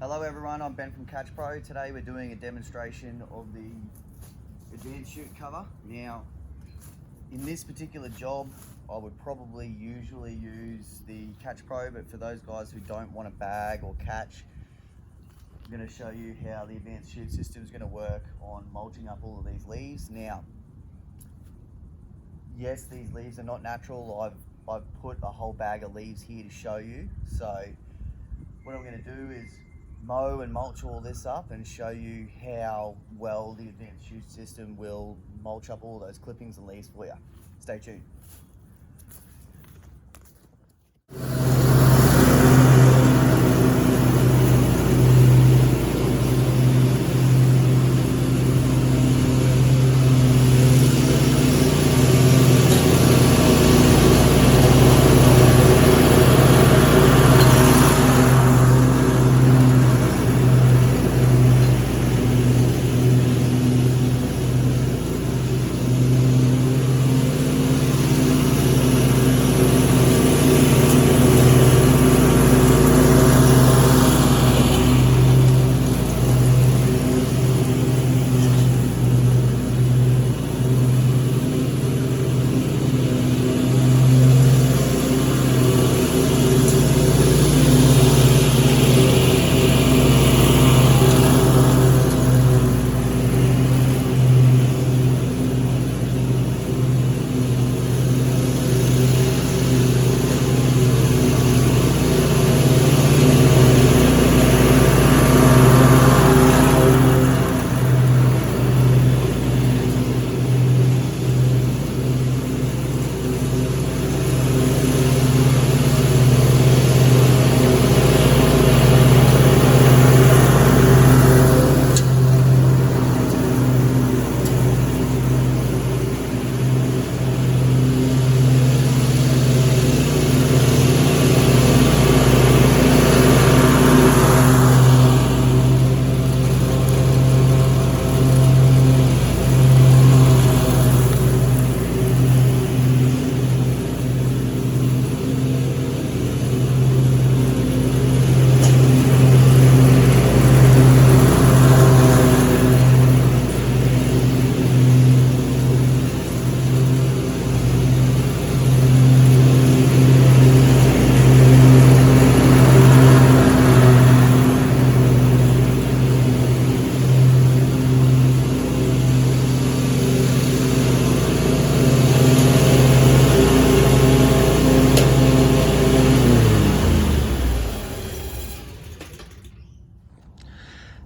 Hello everyone, I'm Ben from Catch Pro. Today we're doing a demonstration of the advanced chute cover. Now, in this particular job, I would probably usually use the Catch Pro, but for those guys who don't want to bag or catch, I'm going to show you how the advanced chute system is going to work on mulching up all of these leaves. Now, yes, these leaves are not natural. I've put a whole bag of leaves here to show you. So what I'm going to do is mow and mulch all this up and show you how well the advanced chute system will mulch up all those clippings and leaves for you. Stay tuned.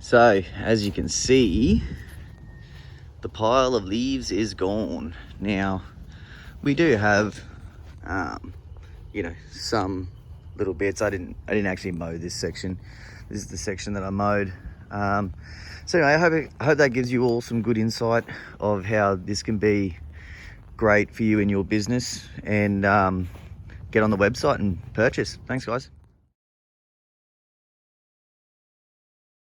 So, as you can see, the pile of leaves is gone. Now, we do have, some little bits. I didn't actually mow this section. This is the section that I mowed. So anyway, I hope that gives you all some good insight of how this can be great for you in your business, and get on the website and purchase. Thanks, guys.